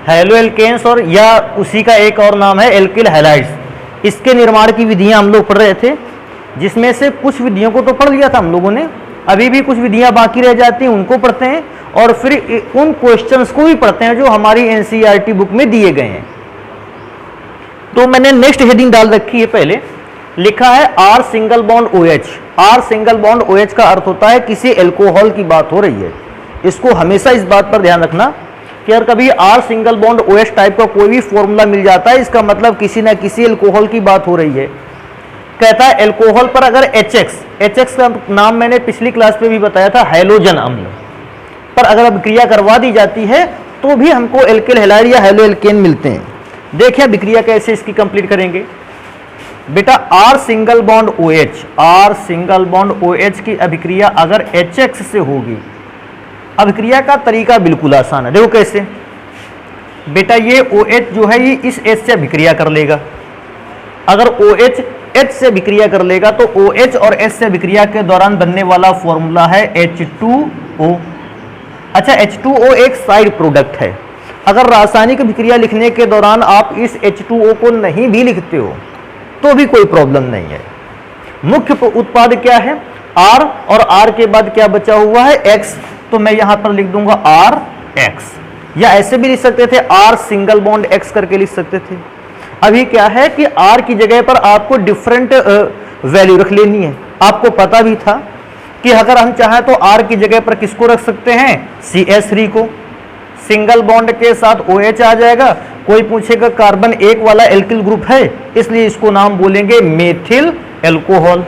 Hello alkanes और या उसी का एक और नाम है एल्किल हैलाइड्स। इसके निर्माण की विधियां हम लोग पढ़ रहे थे, जिसमें से कुछ विधियों को तो पढ़ लिया था हम लोगों ने, अभी भी कुछ विधियां बाकी रह जाती हैं, उनको पढ़ते हैं और फिर उन क्वेश्चंस को भी पढ़ते हैं जो हमारी एनसीईआरटी बुक में दिए गए हैं। तो मैंने नेक्स्ट हेडिंग डाल रखी है, पहले लिखा है R single bond OH। R single bond OH का अर्थ होता है किसी एल्कोहल की बात हो रही है। इसको हमेशा इस बात पर ध्यान रखना कि अगर कभी R single bond OH type का कोई भी फॉर्मूला मिल जाता है, इसका मतलब किसी ना किसी एल्कोहल की बात हो रही है। कहता है एल्कोहल पर अगर HX का नाम मैंने पिछली क्लास में भी बताया था, हैलोजन अम्ल पर अगर अभिक्रिया करवा दी जाती है तो भी हमको एल्किल हैलाइड या हैलो एल्केन मिलते हैं। देखिए अभिक्रिया कैसे इसकी कंप्लीट करेंगे। बेटा आर सिंगल बॉन्ड OH की अभिक्रिया अगर HX से होगी, अभिक्रिया का तरीका बिल्कुल आसान है। देखो कैसे, बेटा ये OH जो है ये इस H से अभिक्रिया कर लेगा। अगर OH H से अभिक्रिया कर लेगा तो OH और H से अभिक्रिया के दौरान बनने वाला फॉर्मूला है H2O। अच्छा, H2O एक साइड प्रोडक्ट है। अगर रासायनिक अभिक्रिया लिखने के दौरान आप इस H2O को नहीं भी लिखते हो तो भी कोई प्रॉब्लम नहीं है। मुख्य उत्पाद क्या है? R, और R के बाद क्या बचा हुआ है? X। तो मैं यहां पर लिख दूंगा RX, या ऐसे भी लिख सकते थे R सिंगल बॉन्ड X करके लिख सकते थे। अभी क्या है कि R की जगह पर आपको डिफरेंट वैल्यू रख लेनी है। आपको पता भी था कि अगर हम चाहें तो R की जगह पर किसको रख सकते हैं? CH3 को। सिंगल बॉन्ड के साथ OH आ जाएगा। कोई पूछेगा कार्बन 1 वाला एल्किल ग्रुप है, इसलिए इसको नाम बोलेंगे मेथिल एल्कोहल।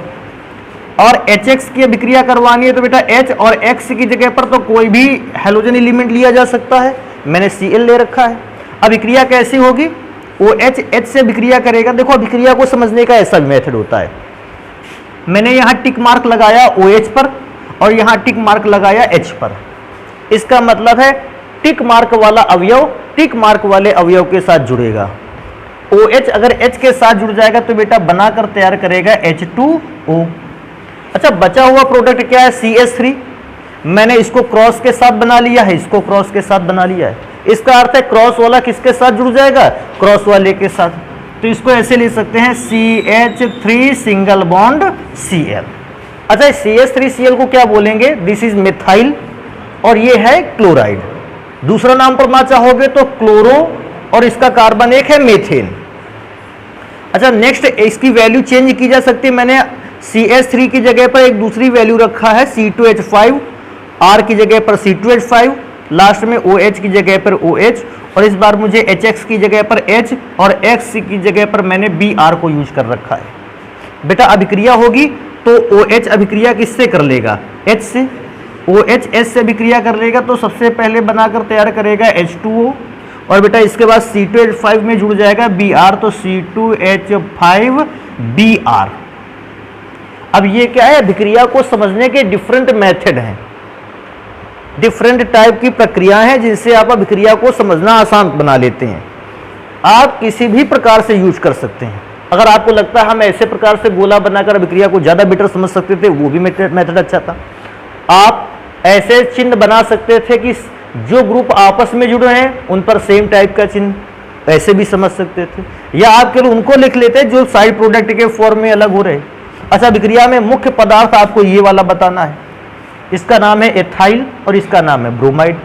और HX की अभिक्रिया करवानी है तो बेटा H और X की जगह पर तो कोई भी हैलोजन एलिमेंट लिया जा सकता है। मैंने Cl ले रखा है। अभिक्रिया कैसी होगी? OH H से अभिक्रिया करेगा। देखो अभिक्रिया को समझने का ऐसा भी मेथड होता है। मैंने यहाँ टिक मार्क लगाया OH पर और यहाँ टिक मार्क लगाया H पर। इसका मतलब है टिक मार्क वाला अवयव टिक मार्क वाले अवयव के साथ जुड़ेगा। OH अगर H के साथ जुड़ जाएगा तो बेटा बनाकर तैयार करेगा H2O। अच्छा, बचा हुआ प्रोडक्ट क्या है? CH3। मैंने इसको क्रॉस के साथ बना लिया है, इसको क्रॉस के साथ बना लिया है। इसका अर्थ है क्रॉस वाला किसके साथ जुड़ जाएगा? क्रॉस वाले के साथ। तो इसको ऐसे लिख सकते हैं CH3 सिंगल बॉन्ड Cl। अच्छा, CH3Cl को क्या बोलेंगे? दिस इज मिथाइल और ये है क्लोराइड। दूसरा नाम पर ना चाहोगे तो क्लोरो, और इसका कार्बन एक है मेथेन। अच्छा, नेक्स्ट इसकी वैल्यू चेंज की जा सकती है। मैंने CH3 की जगह पर एक दूसरी वैल्यू रखा है C2H5, R की जगह पर C2H5, लास्ट में OH की जगह पर OH, और इस बार मुझे HX की जगह पर H और X की जगह पर मैंने Br को यूज कर रखा है। बेटा अभिक्रिया होगी तो OH अभिक्रिया किससे कर लेगा? H से। OH H से अभिक्रिया कर लेगा तो सबसे पहले बनाकर तैयार करेगा H2O, और बेटा इसके बाद C2H5 में जुड़ जाएगा Br, तो C2H5Br। अब ये क्या है? अभिक्रिया को समझने के डिफरेंट मेथड हैं, डिफरेंट टाइप की प्रक्रियाएं हैं जिनसे आप अभिक्रिया को समझना आसान बना लेते हैं। आप किसी भी प्रकार से यूज कर सकते हैं। अगर आपको लगता है हम ऐसे प्रकार से गोला बनाकर अभिक्रिया को ज़्यादा बेटर समझ सकते थे, वो भी मेथड अच्छा था। आप ऐसे चिन्ह बना सकते थे कि जो ग्रुप आपस में जुड़े हैं उन पर सेम टाइप का चिन्ह, ऐसे भी समझ सकते थे। या आप केवल उनको लिख लेते जो साइड प्रोडक्ट के फॉर्म में अलग हो रहे। अच्छा, अभिक्रिया में मुख्य पदार्थ आपको ये वाला बताना है। इसका नाम है एथाइल और इसका नाम है ब्रोमाइड।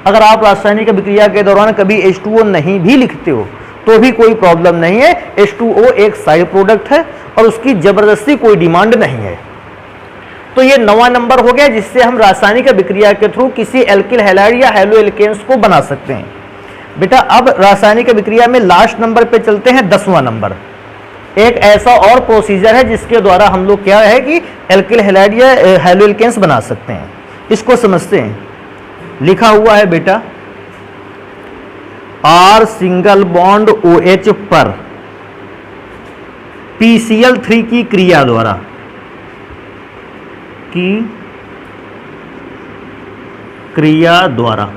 अगर आप रासायनिक अभिक्रिया के दौरान कभी H2O नहीं भी लिखते हो तो भी कोई प्रॉब्लम नहीं है। H2O एक साइड प्रोडक्ट है और उसकी जबरदस्ती कोई डिमांड नहीं है। तो ये 9वां नंबर हो गया जिससे हम रासायनिक अभिक्रिया के थ्रू किसी एल्किल हैलाइड या हैलो एल्केन्स को बना सकते हैं। बेटा अब रासायनिक अभिक्रिया में लास्ट नंबर पे चलते हैं, 10वां नंबर। एक ऐसा और प्रोसीजर है जिसके द्वारा हम लोग क्या है कि एल्किल हैलाइड या हैलो एल्केन्स बना सकते हैं। इसको समझते हैं। लिखा हुआ है बेटा R सिंगल बॉन्ड OH पर PCl3 की क्रिया द्वारा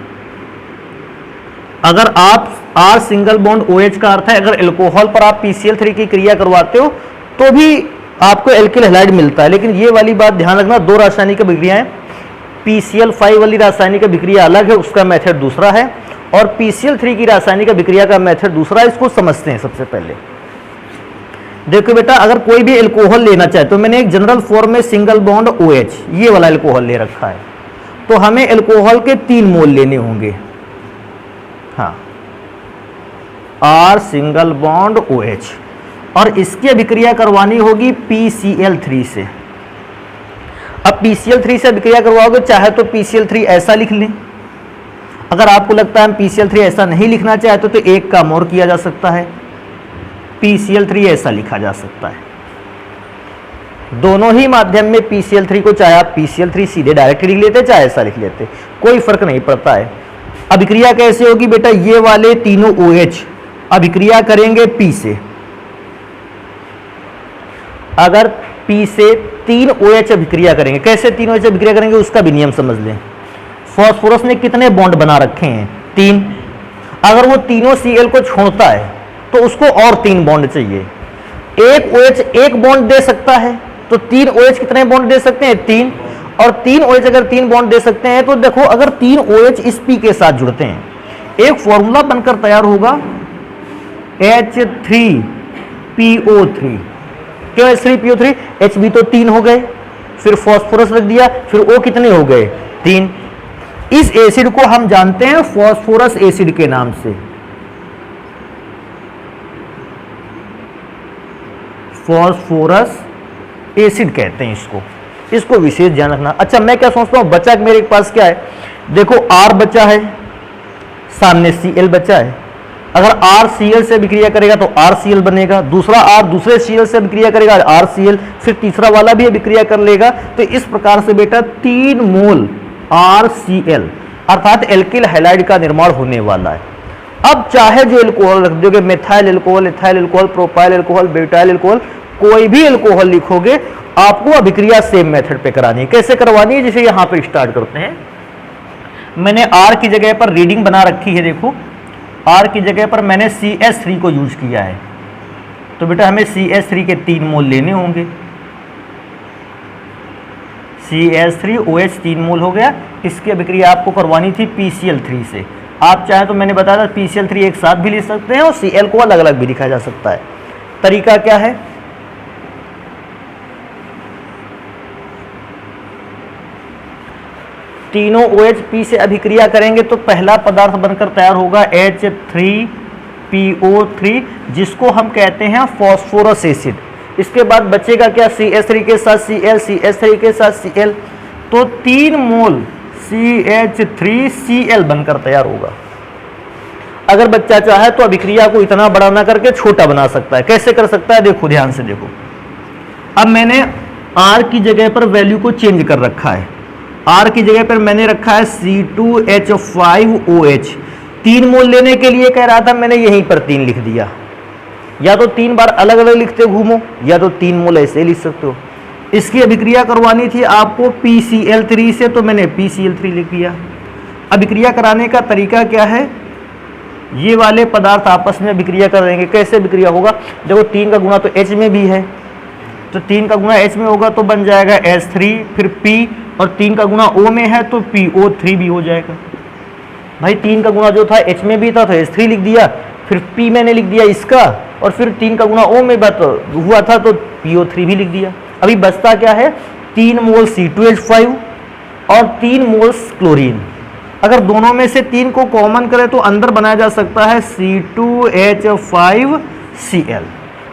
अगर आप R सिंगल बॉन्ड OH का अर्थ है अगर एल्कोहल पर आप PCl3 की क्रिया करवाते हो तो भी आपको एल्किल हैलाइड मिलता है। लेकिन ये वाली बात ध्यान रखना, दो रासायनिक अभिक्रियाएं, PCl5 वाली रासायनिक अभिक्रिया अलग है, उसका मेथड दूसरा है, और PCl3 की रासायनिक अभिक्रिया का मेथड दूसरा, इसको समझते हैं सबसे पहले। देखो बेटा, अगर कोई भी एल्कोहल लेना चाहे तो मैंने एक जनरल फॉर्म में सिंगल बॉन्ड OH ये वाला एल्कोहल ले रखा है, तो हमें एल्कोहल के 3 मोल लेने होंगे। हाँ, R सिंगल बॉन्ड OH, और इसकी अभिक्रिया करवानी होगी PCl3 से। अब PCl3 से अभिक्रिया करवाओगे, चाहे तो PCl3 ऐसा लिख लें, अगर आपको लगता है PCl3 ऐसा नहीं लिखना चाहते तो एक काम और किया जा सकता है, PCl3 ऐसा लिखा जा सकता है। दोनों ही माध्यम में PCl3 को चाहे आप PCl3 सीधे डायरेक्ट लिख लेते, चाहे ऐसा लिख लेते, कोई फर्क नहीं पड़ता है। अभिक्रिया कैसे होगी बेटा, ये वाले तीनों OH अभिक्रिया करेंगे P से। अगर P से 3 OH अभिक्रिया करेंगे, कैसे 3 OH अभिक्रिया करेंगे उसका भी नियम समझ लें। फास्फोरस ने कितने बॉन्ड बना रखे हैं, 3। अगर वो तीनों Cl को छोड़ता है तो उसको और 3 बॉन्ड चाहिए। एक OH एक बॉन्ड दे सकता है, तो 3 OH कितने बॉन्ड दे सकते हैं, 3। और 3 OH अगर 3 बॉन्ड दे सकते हैं तो देखो, अगर 3 OH इस P के साथ जुड़ते हैं, एक फॉर्मूला बनकर तैयार होगा H3PO3। क्यों H3PO3? H भी तो 3 हो गए, फिर फास्फोरस रख दिया, फिर O कितने हो गए, 3। इस एसिड को हम जानते हैं फास्फोरस एसिड के नाम से। फास्फोरस एसिड कहते हैं इसको विशेष ध्यान रखना। अच्छा, मैं क्या सोचता हूं, बचा मेरे पास क्या है, देखो R बचा है, सामने Cl बचा है। अगर R Cl से अभिक्रिया करेगा तो RCl बनेगा, दूसरा R दूसरे Cl से अभिक्रिया करेगा RCl, फिर तीसरा वाला भी अभिक्रिया कर लेगा। तो इस प्रकार से बेटा 3 मोल RCl अर्थात एल्किल हैलाइड का निर्माण होने वाला है। अब चाहे जो एल्कोहल रख दोगे, methyl alcohol, ethyl alcohol, propyl alcohol, butyl alcohol, कोई भी एल्कोहल लिखोगे, आपको अभिक्रिया सेम मेथड पे करानी है। कैसे करवानी है, जैसे यहां पर स्टार्ट करते हैं। मैंने R की जगह पर रीडिंग बना रखी है, देखो R की जगह पर मैंने CH3 को यूज किया है, तो बेटा हमें CH3 के 3 मोल लेने होंगे। CH3OH 3 मोल हो गया। इसकी अभिक्रिया आपको करवानी थी PCl3 से। आप चाहें तो मैंने बताया था PCl3 एक साथ भी लिख सकते हैं और Cl को अलग अलग भी लिखा जा सकता है। तरीका क्या है, तीनों OH P से अभिक्रिया करेंगे तो पहला पदार्थ बनकर तैयार होगा H3PO3, जिसको हम कहते हैं फास्फोरस एसिड। इसके बाद बचेगा क्या, CH3 के साथ Cl, CH3 के साथ Cl, तो 3 मोल CH3Cl बनकर तैयार होगा। अगर बच्चा चाहे तो अभिक्रिया को इतना बड़ा ना करके छोटा बना सकता है। कैसे कर सकता है, देखो ध्यान से देखो। अब मैंने R की जगह पर वैल्यू को चेंज कर रखा है। R की जगह पर मैंने रखा है C2H5OH। 3 मोल लेने के लिए कह रहा था, मैंने यहीं पर 3 लिख दिया। या तो 3 बार अलग अलग लिखते घूमो, या तो 3 मोल ऐसे लिख सकते हो। इसकी अभिक्रिया करवानी थी आपको PCl3 से, तो मैंने PCl3 लिख दिया। अभिक्रिया कराने का तरीका क्या है, ये वाले पदार्थ आपस में अभिक्रिया करेंगे। कैसे अभिक्रिया होगा, देखो 3 का गुणा तो H में भी है, तो 3 का गुणा H में होगा तो बन जाएगा H3, फिर P, और 3 का गुणा O में है तो PO3 भी हो जाएगा। भाई 3 का गुणा जो था H में भी था तो H3 लिख दिया, फिर P मैंने लिख दिया इसका, और फिर 3 का गुणा O में हुआ था तो PO3 भी लिख दिया। अभी बचता क्या है, 3 मोल C2H5 और 3 मोल्स क्लोरीन। अगर दोनों में से 3 को कॉमन करें तो अंदर बनाया जा सकता है C2H5Cl,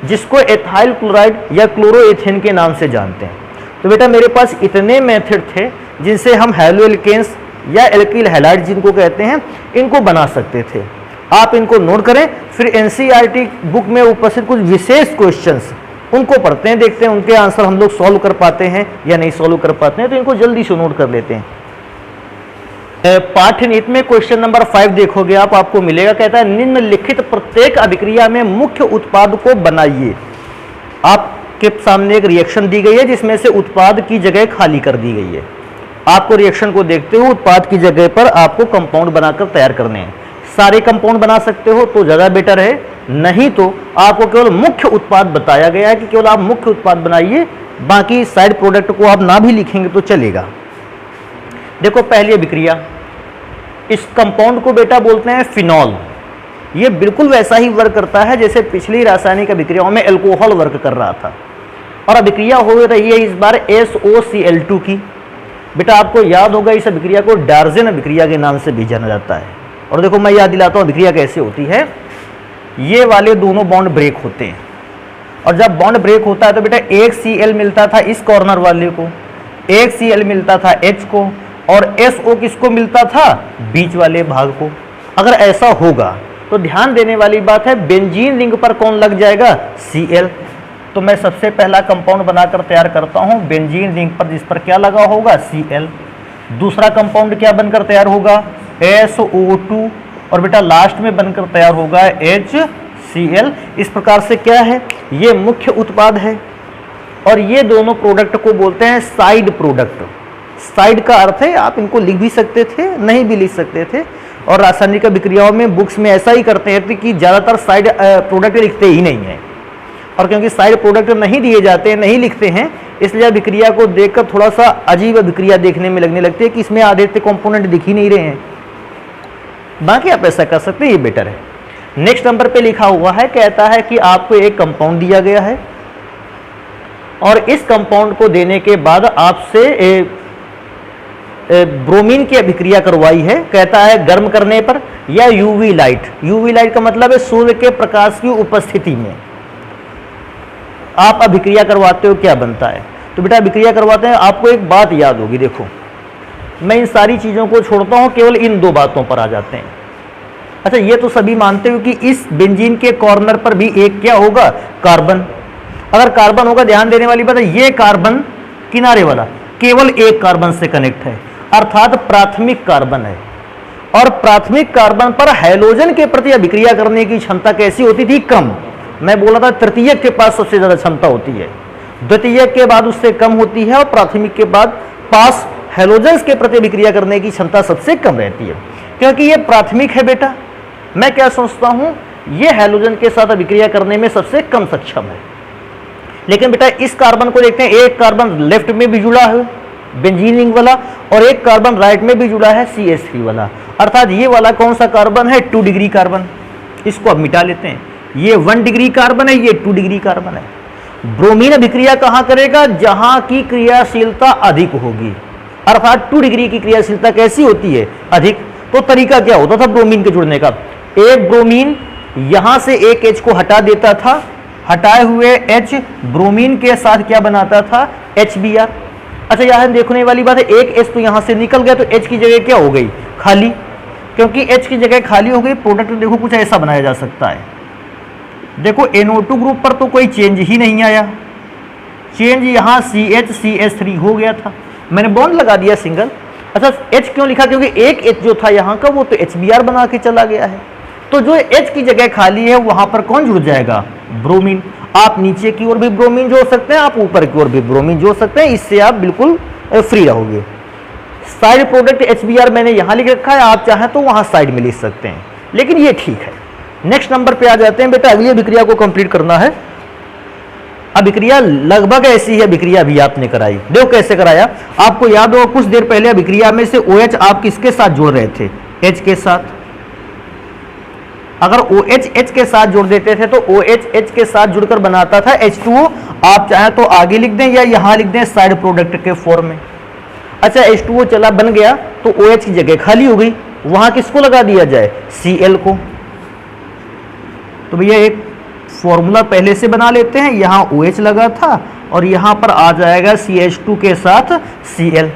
जिसको एथाइल क्लोराइड या क्लोरोएथेन के नाम से जानते हैं। तो बेटा मेरे पास इतने मेथड थे जिनसे हम हैलोएल्केन्स या एल्किल हैलाइड जिनको कहते हैं, इनको बना सकते थे। आप इनको नोट करें, फिर एनसीईआरटी बुक में उपस्थित कुछ विशेष क्वेश्चंस उनको पढ़ते हैं, देखते हैं उनके आंसर हम लोग सॉल्व कर पाते हैं या नहीं सॉल्व कर पाते हैं, तो इनको जल्दी से नोट कर लेते हैं। पाठ्यनीति में क्वेश्चन नंबर 5 देखोगे आप, आपको मिलेगा, कहता है निम्नलिखित प्रत्येक अभिक्रिया में मुख्य उत्पाद को बनाइए। आपके सामने एक रिएक्शन दी गई है जिसमें से उत्पाद की जगह खाली कर दी गई है। आपको रिएक्शन को देखते हुए उत्पाद की जगह पर आपको कंपाउंड बनाकर तैयार करने हैं। सारे कंपाउंड बना सकते हो तो ज़्यादा बेटर है, नहीं तो आपको केवल मुख्य उत्पाद बताया गया है कि केवल आप मुख्य उत्पाद बनाइए, बाकी साइड प्रोडक्ट को आप ना भी लिखेंगे तो चलेगा। देखो पहली अभिक्रिया इस कंपाउंड को बेटा बोलते हैं फिनॉल। ये बिल्कुल वैसा ही वर्क करता है जैसे पिछली रासायनिक अभिक्रियाओं में अल्कोहल वर्क कर रहा था। और अभिक्रिया हो रही है इस बार SOCl2 की। बेटा आपको याद होगा इस अभिक्रिया को डार्जेन अभिक्रिया के नाम से भी जाना जाता है। और देखो मैं याद दिलाता हूँ अभिक्रिया कैसे होती है। ये वाले दोनों बॉन्ड ब्रेक होते हैं, और जब बॉन्ड ब्रेक होता है तो बेटा एक Cl मिलता था इस कॉर्नर वाले को, एक Cl मिलता था H को, और SO किसको मिलता था, बीच वाले भाग को। अगर ऐसा होगा तो ध्यान देने वाली बात है बेंजीन रिंग पर कौन लग जाएगा, Cl। तो मैं सबसे पहला कंपाउंड बनाकर तैयार करता हूं बेंजीन रिंग पर, जिस पर क्या लगा होगा, Cl। दूसरा कंपाउंड क्या बनकर तैयार होगा, SO2, और बेटा लास्ट में बनकर तैयार होगा HCl। इस प्रकार से क्या है, ये मुख्य उत्पाद है, और ये दोनों प्रोडक्ट को बोलते हैं साइड प्रोडक्ट। साइड का अर्थ है आप इनको लिख भी सकते थे, नहीं भी लिख सकते थे, और रासायनिक अभिक्रियाओं में बुक्स में ऐसा ही करते हैं कि ज़्यादातर साइड प्रोडक्ट लिखते ही नहीं हैं। और क्योंकि साइड प्रोडक्ट नहीं दिए जाते हैं, नहीं लिखते हैं, इसलिए अभिक्रिया को देखकर थोड़ा सा अजीब अभिक्रिया देखने में लगने लगती है कि इसमें आधे कंपोनेंट दिख ही नहीं रहे हैं। बाकी आप ऐसा कर सकते हैं, ये बेटर है। नेक्स्ट नंबर पे लिखा हुआ है, कहता है कि आपको एक कंपाउंड दिया गया है और इस कंपाउंड को देने के बाद आपसे ब्रोमीन की अभिक्रिया करवाई है। कहता है गर्म करने पर या यूवी लाइट। यूवी लाइट का मतलब है सूर्य के प्रकाश की उपस्थिति में आप अभिक्रिया करवाते हो, क्या बनता है। तो बेटा अभिक्रिया करवाते हैं, आपको एक बात याद होगी, देखो मैं इन सारी चीज़ों को छोड़ता हूँ, केवल इन दो बातों पर आ जाते हैं। अच्छा, ये तो सभी मानते हो कि इस बेंजीन के कॉर्नर पर भी एक क्या होगा, कार्बन। अगर कार्बन होगा, ध्यान देने वाली बात है, ये कार्बन किनारे वाला केवल एक कार्बन से कनेक्ट है, अर्थात प्राथमिक कार्बन है। और प्राथमिक कार्बन पर हैलोजन के प्रति अभिक्रिया करने की क्षमता कैसी होती थी, कम। मैं बोला था तृतीयक के पास सबसे ज्यादा क्षमता होती है, द्वितीयक के बाद उससे कम होती है, और प्राथमिक के बाद पास हैलोजेंस के प्रति अभिक्रिया करने की क्षमता सबसे कम रहती है। क्योंकि ये प्राथमिक है बेटा, मैं क्या सोचता हूं, ये हैलोजन के साथ अभिक्रिया करने में सबसे कम सक्षम है। लेकिन बेटा इस कार्बन को देखते हैं, एक कार्बन लेफ्ट में भी जुड़ा है बेंजीन रिंग वाला, और एक कार्बन राइट में भी जुड़ा है CH3 वाला। अर्थात ये वाला कौन सा कार्बन है, 2 डिग्री कार्बन। इसको अब मिटा लेते हैं, ये 1 डिग्री कार्बन है, ये 2 डिग्री कार्बन है। ब्रोमीन अभिक्रिया कहां करेगा, जहां की क्रियाशीलता अधिक होगी, अर्थात 2 डिग्री की क्रियाशीलता कैसी होती है, अधिक। तो तरीका क्या होता था ब्रोमीन के जुड़ने का, एक ब्रोमीन यहां से एक H को हटा देता था, हटाए हुए H ब्रोमीन के साथ क्या बनाता था, HBr। अच्छा यहाँ देखने वाली बात है, एक H तो यहां से निकल गया, तो H की जगह क्या हो गई, खाली। क्योंकि H की जगह खाली हो गई, प्रोडक्ट देखो कुछ ऐसा बनाया जा सकता है। देखो NO2 ग्रुप पर तो कोई चेंज ही नहीं आया, चेंज यहाँ CH3 हो गया था, मैंने बॉन्ड लगा दिया सिंगल। अच्छा H क्यों लिखा, क्योंकि एक H जो था यहाँ का वो तो HBr बना के चला गया है, तो जो H की जगह खाली है वहां पर कौन जुड़ जाएगा, ब्रोमीन। आप नीचे की ओर भी ब्रोमीन जोड़ सकते हैं, आप ऊपर की ओर भी ब्रोमीन जोड़ सकते हैं, इससे आप बिल्कुल फ्री रहोगे। साइड प्रोडक्ट HBr मैंने यहाँ लिख रखा है, आप चाहें तो वहाँ साइड में लिख सकते हैं, लेकिन ये ठीक है। नेक्स्ट नंबर पे आ जाते हैं बेटा, अगली अभिक्रिया को कंप्लीट करना है। अभिक्रिया लगभग ऐसी है अभिक्रिया भी आपने कराई, देखो कैसे कराया। आपको याद हो कुछ देर पहले अभिक्रिया में से OH आप किसके साथ जोड़ रहे थे, H के साथ। अगर OH H के साथ जोड़ देते थे तो OH H के साथ जुड़कर बनाता था H2O। आप चाहें तो आगे लिख दें या यहां लिख दें साइड प्रोडक्ट के फॉर्म में। अच्छा H2O चला बन गया तो OH की जगह खाली हो गई, वहां किसको लगा दिया जाए, Cl को। तो भैया एक फॉर्मूला पहले से बना लेते हैं, यहाँ OH लगा था और यहाँ पर आ जाएगा CH2 के साथ Cl।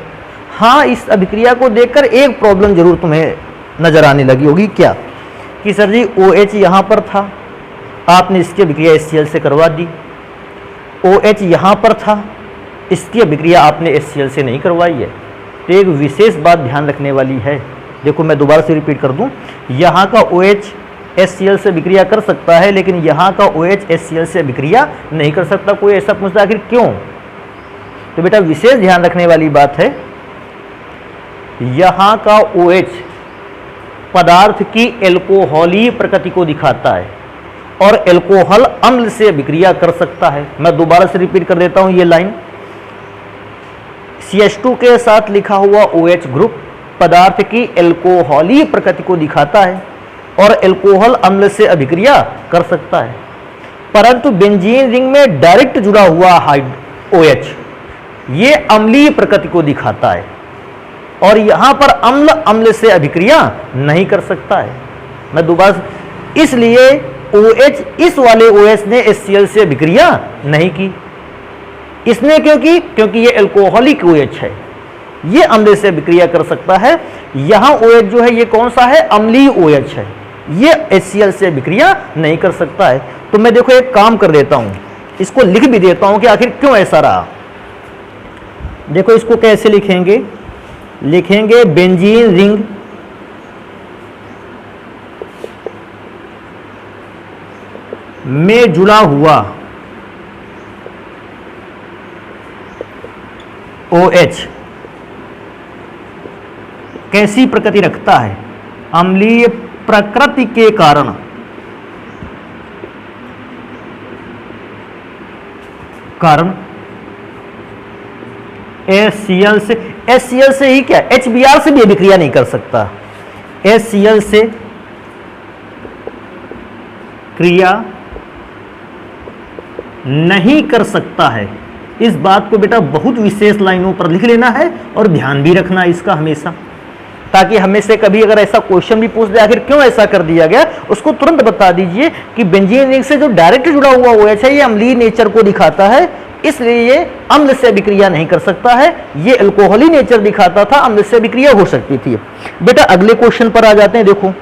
हाँ, इस अभिक्रिया को देखकर एक प्रॉब्लम जरूर तुम्हें नजर आने लगी होगी, क्या कि सर जी OH यहाँ पर था, आपने इसकी अभिक्रिया HCl से करवा दी। OH यहाँ पर था, इसकी अभिक्रिया आपने HCl से नहीं करवाई है। तो एक विशेष बात ध्यान रखने वाली है, देखो मैं दोबारा से रिपीट कर दूं, यहाँ का OH HCl से अभिक्रिया कर सकता है, लेकिन यहाँ का OH HCl से अभिक्रिया नहीं कर सकता। कोई ऐसा पूछता आखिर क्यों, तो बेटा विशेष ध्यान रखने वाली बात है, यहाँ का OH पदार्थ की एल्कोहलीय प्रकृति को दिखाता है और एल्कोहल अम्ल से अभिक्रिया कर सकता है। मैं दोबारा से रिपीट कर देता हूं ये लाइन, CH2 के साथ लिखा हुआ OH ग्रुप पदार्थ की एल्कोहलीय प्रकृति को दिखाता है और एल्कोहल अम्ल से अभिक्रिया कर सकता है, परंतु बेंजीन रिंग में डायरेक्ट जुड़ा हुआ OH ये अम्लीय प्रकृति को दिखाता है और यहां पर अम्ल से अभिक्रिया नहीं कर सकता है। मैं दोबारा, इसलिए OH इस वाले OH ने HCl से अभिक्रिया नहीं की। इसने क्योंकि ये एल्कोहलिक OH है, ये अम्ल से अभिक्रिया कर सकता है। यहां OH जो है ये कौन सा है, अम्लीय OH है, ये HCl से अभिक्रिया नहीं कर सकता है। तो मैं देखो एक काम कर देता हूं, इसको लिख भी देता हूं कि आखिर क्यों ऐसा रहा। देखो इसको कैसे लिखेंगे, लिखेंगे बेंजीन रिंग में जुड़ा हुआ OH कैसी प्रकृति रखता है, अम्लीय प्रकृति के कारण HCl से ही क्या, HBr से भी अभिक्रिया नहीं कर सकता, HCl से क्रिया नहीं कर सकता है। इस बात को बेटा बहुत विशेष लाइनों पर लिख लेना है और ध्यान भी रखना इसका हमेशा, ताकि हमें से कभी अगर ऐसा क्वेश्चन भी पूछ दे आखिर क्यों ऐसा कर दिया गया, उसको तुरंत बता दीजिए कि बेंजीन रिंग से जो डायरेक्ट जुड़ा हुआ OH है ये अम्लीय नेचर को दिखाता है, इसलिए ये अम्ल से अभिक्रिया नहीं कर सकता है। ये अल्कोहली नेचर दिखाता था, अम्ल से अभिक्रिया हो सकती थी। बेटा अगले क्वेश्चन पर आ जाते हैं। देखो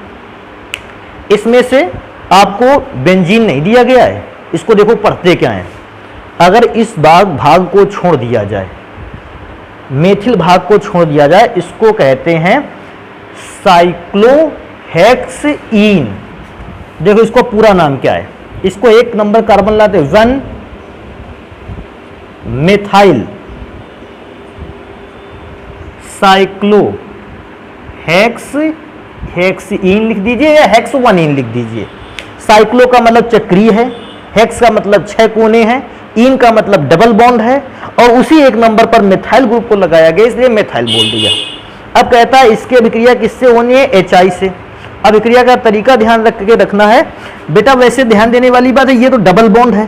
इसमें से आपको बेंजीन नहीं दिया गया है, इसको देखो पढ़ते क्या है। अगर इस भाग को छोड़ दिया जाए, मेथिल भाग को छोड़ दिया जाए, इसको कहते हैं साइक्लोहेक्सीन। देखो इसको पूरा नाम क्या है, इसको एक नंबर कार्बन लाते 1 मेथाइल साइक्लोहेक्सीन लिख दीजिए या हेक्स1इन लिख दीजिए। साइक्लो का मतलब चक्रीय है, हेक्स का मतलब 6 कोने हैं, इन का मतलब डबल बॉन्ड है, और उसी एक नंबर पर मेथाइल ग्रुप को लगाया गया इसलिए मेथाइल बोल दिया। अब कहता है इसकी अभिक्रिया किससे होनी है, HI से। अभिक्रिया का तरीका ध्यान रख के रखना है बेटा, वैसे ध्यान देने वाली बात है ये तो डबल बॉन्ड है,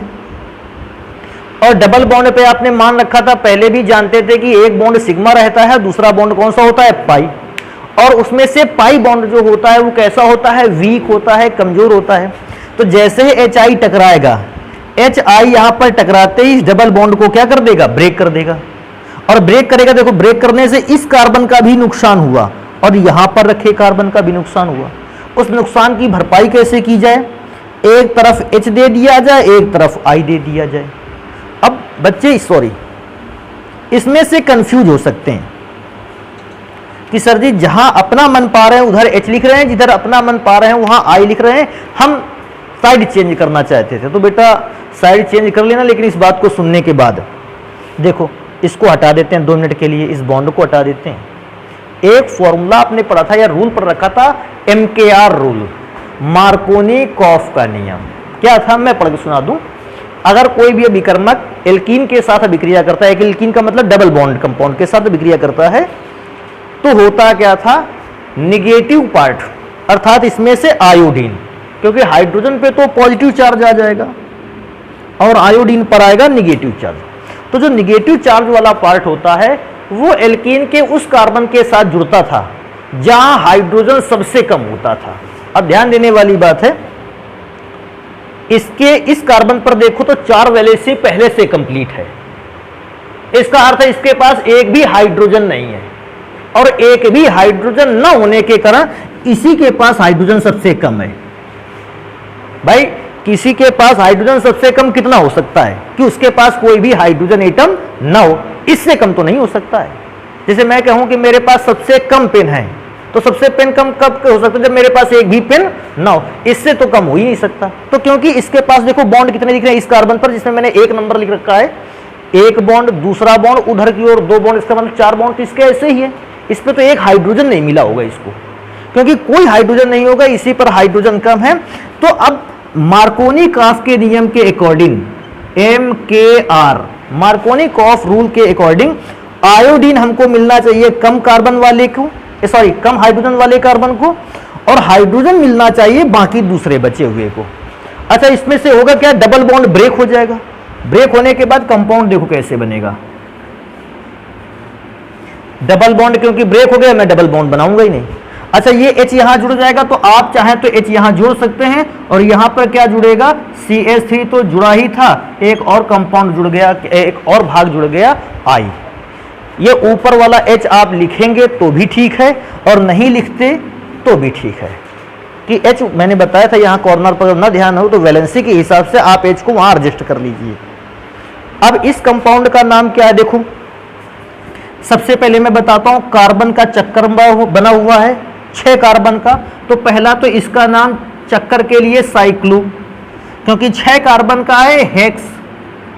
और डबल बॉन्ड पे आपने मान रखा था, पहले भी जानते थे कि एक बॉन्ड सिग्मा रहता है, दूसरा बॉन्ड कौन सा होता है, पाई, और उसमें से पाई बॉन्ड जो होता है वो कैसा होता है, वीक होता है, कमजोर होता है। तो जैसे ही HI टकराएगा, HI यहां पर टकराते ही इस डबल बॉन्ड को क्या कर देगा, ब्रेक कर देगा, और ब्रेक करेगा। देखो ब्रेक करने से इस कार्बन का भी नुकसान हुआ और यहां पर रखे कार्बन का भी नुकसान हुआ। उस नुकसान की भरपाई कैसे की जाए, एक तरफ H दे दिया जाए, एक तरफ I दे दिया जाए। अब बच्चे सॉरी इसमें से कंफ्यूज हो सकते हैं कि सर जी जहां अपना मन पा रहे हैं उधर H लिख रहे हैं, जिधर अपना मन पा रहे हैं वहां I लिख रहे हैं, हम साइड चेंज करना चाहते थे। तो बेटा साइड चेंज कर लेना, लेकिन इस बात को सुनने के बाद देखो इसको हटा देते हैं 2 मिनट के लिए, इस बॉन्ड को हटा देते हैं। एक फॉर्मूला आपने पढ़ा था या रूल पर रखा था, MKR रूल, मार्कोनी-कॉफ का नियम। क्या था, मैं पढ़ के सुना दूं। अगर कोई भी अभिकर्मक एल्कीन के साथ अभिक्रिया करता है, एल्कीन का मतलब डबल बॉन्ड कंपाउंड के साथ अभिक्रिया करता है, तो होता क्या था, निगेटिव पार्ट अर्थात इसमें से आयोडीन, क्योंकि हाइड्रोजन पे तो पॉजिटिव चार्ज आ जाएगा और आयोडीन पर आएगा निगेटिव चार्ज। तो जो निगेटिव चार्ज वाला पार्ट होता है वो एल्कीन के उस कार्बन के साथ जुड़ता था जहां हाइड्रोजन सबसे कम होता था। अब ध्यान देने वाली बात है, इसके इस कार्बन पर देखो तो 4 वैलेंसी पहले से कंप्लीट है। इसका अर्थ है इसके पास एक भी हाइड्रोजन नहीं है, और एक भी हाइड्रोजन न होने के कारण इसी के पास हाइड्रोजन सबसे कम है। भाई किसी के पास हाइड्रोजन सबसे कम कितना हो सकता है कि उसके पास कोई भी हाइड्रोजन एटम ना हो, इससे कम तो नहीं हो सकता है। जैसे मैं कहूं कि मेरे पास सबसे कम पेन है, तो सबसे पेन कम कब हो सकता है, जब मेरे पास एक भी पेन ना हो, इससे तो कम हो ही नहीं सकता। तो क्योंकि इसके पास देखो बॉन्ड कितने दिख रहे हैं इस कार्बन पर, जिसमें मैंने 1 नंबर लिख रखा है, 1 बॉन्ड, दूसरा बॉन्ड उधर की ओर 2 बॉन्ड, इसका मतलब 4 बॉन्ड, तो इसके ऐसे ही है। इस पर तो एक हाइड्रोजन नहीं मिला होगा इसको, क्योंकि कोई हाइड्रोजन नहीं होगा, इसी पर हाइड्रोजन कम है। तो अब मार्कोनी-कॉफ के नियम के अकॉर्डिंग, MKR मार्कोनी-कॉफ रूल के अकॉर्डिंग, आयोडीन हमको मिलना चाहिए कम कार्बन वाले को, सॉरी कम हाइड्रोजन वाले कार्बन को, और हाइड्रोजन मिलना चाहिए बाकी दूसरे बचे हुए को। अच्छा, इसमें से होगा क्या, डबल बॉन्ड ब्रेक हो जाएगा। ब्रेक होने के बाद कंपाउंड देखो कैसे बनेगा, डबल बॉन्ड, क्योंकि ब्रेक हो गया मैं डबल बॉन्ड बनाऊंगा ही नहीं। अच्छा, ये H यहां जुड़ जाएगा, तो आप चाहें तो H यहां जोड़ सकते हैं, और यहां पर क्या जुड़ेगा, CH3 तो जुड़ा ही था, एक और कंपाउंड जुड़ गया, एक और भाग जुड़ गया I। ये ऊपर वाला H आप लिखेंगे तो भी ठीक है, और नहीं लिखते तो भी ठीक है, कि H मैंने बताया था यहां कॉर्नर पर ना ध्यान हो, तो वैलेंसी के हिसाब से आप H को वहां एडजस्ट कर लीजिए। अब इस कंपाउंड का नाम क्या है, देखो सबसे पहले मैं बताता हूं, कार्बन का चक्कर बना हुआ है 6 कार्बन का, तो पहला तो इसका नाम चक्कर के लिए साइक्लो, क्योंकि 6 कार्बन का है, हेक्स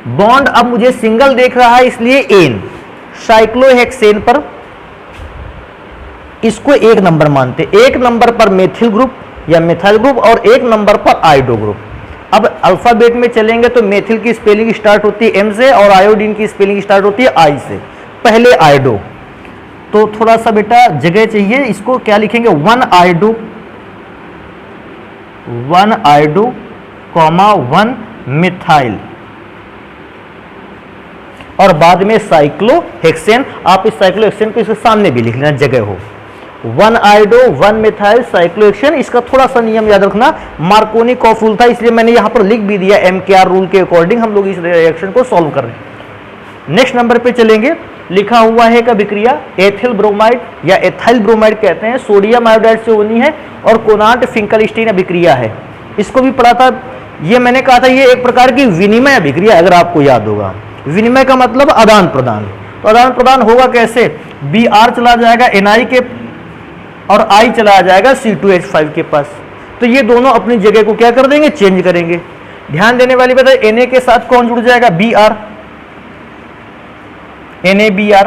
बॉन्ड अब मुझे सिंगल देख रहा है इसलिए एन, साइक्लोहेक्सेन पर इसको 1 नंबर मानते, 1 नंबर पर मेथिल ग्रुप या मिथाइल ग्रुप, और 1 नंबर पर आयोडो ग्रुप। अब अल्फाबेट में चलेंगे तो मेथिल की स्पेलिंग स्टार्ट होती है एम से, और आयोडीन की स्पेलिंग स्टार्ट होती है आई से। पहले आयोडो, तो थोड़ा सा बेटा जगह चाहिए, इसको क्या लिखेंगे, 1 आयोडो, 1 आयोडो कॉमा 1 मिथाइल, और बाद में साइक्लोहेक्सेन। आप इस साइक्लोहेक्सेन को इसके सामने भी लिख लेना, जगह हो, 1 आयोडो 1 मिथाइल साइक्लोहेक्सेन। इसका थोड़ा सा नियम याद रखना, मार्कोनी कॉफूल था इसलिए मैंने यहां पर लिख भी दिया, MKR रूल के अकॉर्डिंग हम लोग इस रिएक्शन को सॉल्व कर रहे हैं। नेक्स्ट नंबर पे चलेंगे, लिखा हुआ है का विक्रिया एथिल ब्रोमाइड या एथाइल ब्रोमाइड कहते हैं, सोडियम आयोडाइड से होनी है, और कोनाट फिंकलस्टीन अभिक्रिया है। इसको भी पढ़ा था, ये मैंने कहा था ये एक प्रकार की विनिमय अभिक्रिया, अगर आपको याद होगा। विनिमय का मतलब आदान प्रदान, तो आदान प्रदान होगा कैसे, Br चला जाएगा Na के, और I चला जाएगा C2H5 के पास, तो ये दोनों अपनी जगह को क्या कर देंगे, चेंज करेंगे। ध्यान देने वाली बात है, Na के साथ कौन जुड़ जाएगा, Br, NaBr।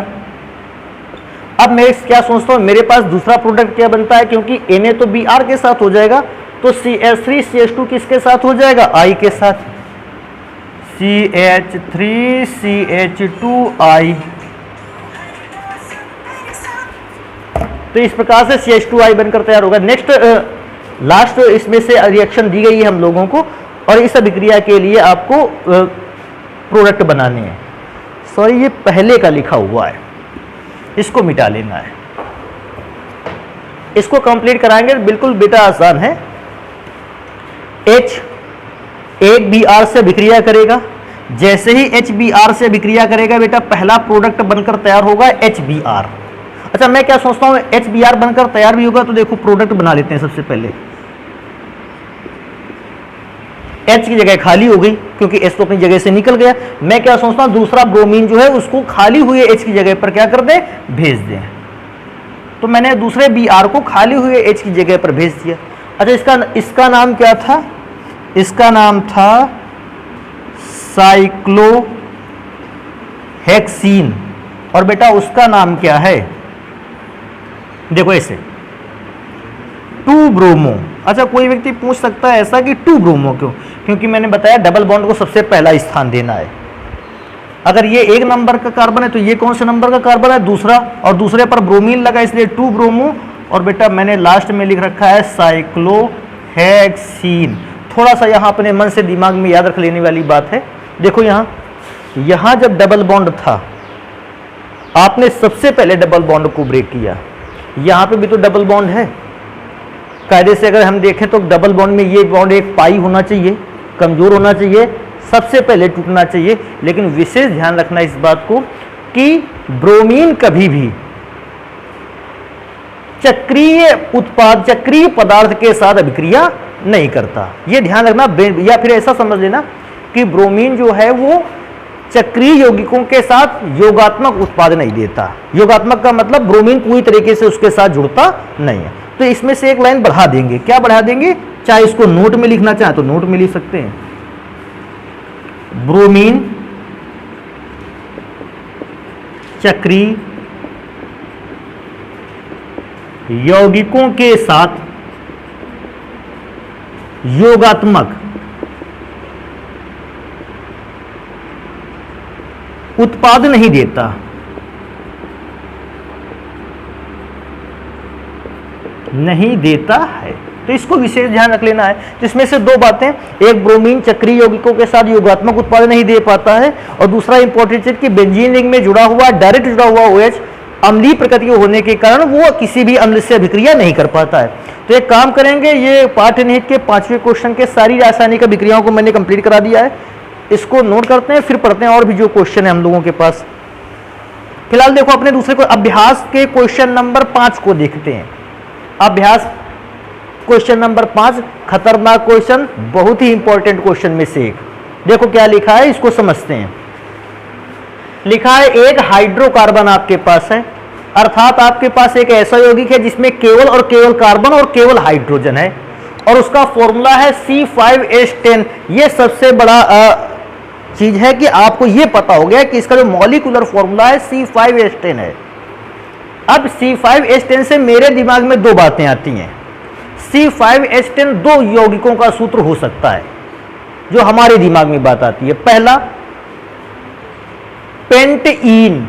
अब मैं क्या सोचता हूं, मेरे पास दूसरा प्रोडक्ट क्या बनता है, क्योंकि Na तो Br के साथ हो जाएगा, तो CH3 CH2 किसके साथ हो जाएगा, I के साथ, CH3 CH2I। तो इस प्रकार से CH2I बनकर तैयार होगा। नेक्स्ट लास्ट इसमें से रिएक्शन दी गई है हम लोगों को, और इस अभिक्रिया के लिए आपको प्रोडक्ट बनाने हैं। सॉरी, ये पहले का लिखा हुआ है, इसको मिटा लेना है, इसको कंप्लीट कराएंगे, बिल्कुल बेटा आसान है। H एक Br से अभिक्रिया करेगा, जैसे ही H Br से अभिक्रिया करेगा बेटा पहला प्रोडक्ट बनकर तैयार होगा HBr। अच्छा, मैं क्या सोचता हूं, HBr बनकर तैयार भी होगा, तो देखो प्रोडक्ट बना लेते हैं। सबसे पहले H की जगह खाली हो गई, क्योंकि H तो अपनी जगह से निकल गया। मैं क्या सोचता हूं, दूसरा ब्रोमीन जो है उसको खाली हुए H की जगह पर क्या कर दें, भेज दें। तो मैंने दूसरे Br को खाली हुए H की जगह पर भेज दिया। अच्छा, इसका नाम क्या था, इसका नाम था साइक्लोहेक्सीन, और बेटा उसका नाम क्या है, देखो ऐसे 2 ब्रोमो। अच्छा, कोई व्यक्ति पूछ सकता है ऐसा कि 2 ब्रोमो क्यों, क्योंकि मैंने बताया डबल बॉन्ड को सबसे पहला स्थान देना है। अगर ये 1 नंबर का कार्बन है तो ये कौन से नंबर का कार्बन है, दूसरा, और दूसरे पर ब्रोमीन लगा इसलिए 2 ब्रोमो, और बेटा मैंने लास्ट में लिख रखा है साइक्लोहेक्सीन। थोड़ा सा यहाँ अपने मन से दिमाग में याद रख लेने वाली बात है। देखो यहाँ जब डबल बॉन्ड था, आपने सबसे पहले डबल बॉन्ड को ब्रेक किया, यहाँ पे भी तो डबल बॉन्ड है। कायदे से अगर हम देखें तो डबल बॉन्ड में ये बॉन्ड एक पाई होना चाहिए, कमजोर होना चाहिए, सबसे पहले टूटना चाहिए। लेकिन विशेष ध्यान रखना इस बात को कि ब्रोमीन कभी भी चक्रीय पदार्थ के साथ अभिक्रिया नहीं करता, ये ध्यान रखना। या फिर ऐसा समझ लेना कि ब्रोमीन जो है वो चक्रीय यौगिकों के साथ योगात्मक उत्पाद नहीं देता। योगात्मक का मतलब ब्रोमीन पूरी तरीके से उसके साथ जुड़ता नहीं है। तो इसमें से एक लाइन बढ़ा देंगे, क्या बढ़ा देंगे, चाहे इसको नोट में लिखना चाहे तो नोट में लिख सकते हैं, ब्रोमीन चक्रीय यौगिकों के साथ योगात्मक उत्पाद नहीं देता। नहीं देता है। तो इसको विशेष ध्यान रख लेना है। जिसमें से दो बातें, एक ब्रोमीन चक्रीय यौगिकों के साथ योगात्मक उत्पादन नहीं दे पाता है, और दूसरा इंपॉर्टेंट चीज कि बेंजीन रिंग में जुड़ा हुआ, डायरेक्ट जुड़ा हुआ OH अम्लीय प्रकृति होने के कारण वो किसी भी अम्ल से अभिक्रिया नहीं कर पाता है। तो एक काम करेंगे, ये पाठ्यनिहित के 5वें क्वेश्चन के सारी रासायनिक अभिक्रियाओं को मैंने कंप्लीट करा दिया है। इसको नोट करते हैं, फिर पढ़ते हैं और भी जो क्वेश्चन है हम लोगों के पास। फिलहाल देखो अपने दूसरे को अभ्यास के क्वेश्चन नंबर 5 को देखते हैं। अभ्यास क्वेश्चन नंबर 5 खतरनाक क्वेश्चन, बहुत ही इंपॉर्टेंट क्वेश्चन में से एक। देखो क्या लिखा है, इसको समझते हैं। लिखा है एक हाइड्रोकार्बन आपके पास है, अर्थात आपके पास एक ऐसा यौगिक है जिसमें केवल और केवल कार्बन और केवल हाइड्रोजन है, और उसका फॉर्मूला है C5H10। ये सबसे बड़ा चीज है कि आपको ये पता हो गया कि इसका जो मॉलिक्यूलर फॉर्मूला है C5H10 है। अब C5H10 से मेरे दिमाग में दो बातें आती हैं। C5H10 दो यौगिकों का सूत्र हो सकता है, जो हमारे दिमाग में बात आती है। पहला पेंटईन।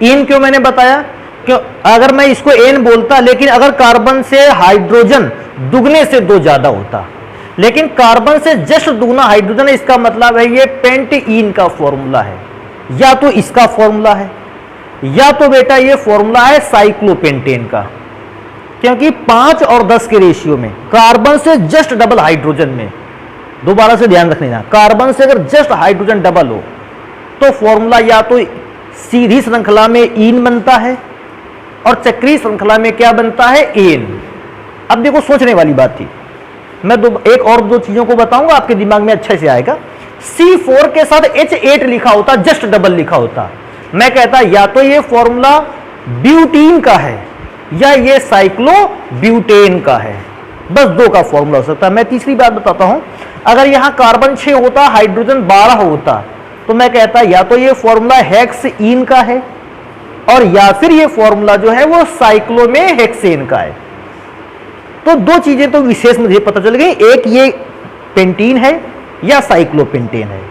इन क्यों मैंने बताया, क्यों अगर मैं इसको एन बोलता, लेकिन अगर कार्बन से हाइड्रोजन दुगने से दो ज्यादा होता, लेकिन कार्बन से जस्ट दुगना हाइड्रोजन है, इसका मतलब है ये पेंटईन का फॉर्मूला है। या तो इसका फॉर्मूला है, या तो बेटा ये फॉर्मूला है साइक्लोपेंटेन का, क्योंकि 5 और 10 के रेशियो में कार्बन से जस्ट डबल हाइड्रोजन में, दोबारा से ध्यान रख लेना, कार्बन से अगर जस्ट हाइड्रोजन डबल हो तो फॉर्मूला या तो सीधी श्रृंखला में ईन बनता है, और चक्रीय श्रृंखला में क्या बनता है, एन। अब देखो सोचने वाली बात थी, मैं एक और दो चीजों को बताऊंगा, आपके दिमाग में अच्छे से आएगा। C4 के साथ H8 लिखा होता, जस्ट डबल लिखा होता, मैं कहता या तो ये फॉर्मूला ब्यूटीन का है, या ये साइक्लोब्यूटेन का है। बस दो का फॉर्मूला हो सकता है। मैं तीसरी बात बताता हूं, अगर यहां कार्बन 6 होता, हाइड्रोजन 12 होता, तो मैं कहता या तो ये फॉर्मूला हेक्सईन का है, और या फिर ये फॉर्मूला जो है वो साइक्लो में हेक्सेन का है। तो दो चीजें तो विशेष मुझे पता चल गई, एक ये पेंटीन है या साइक्लोपेंटेन है।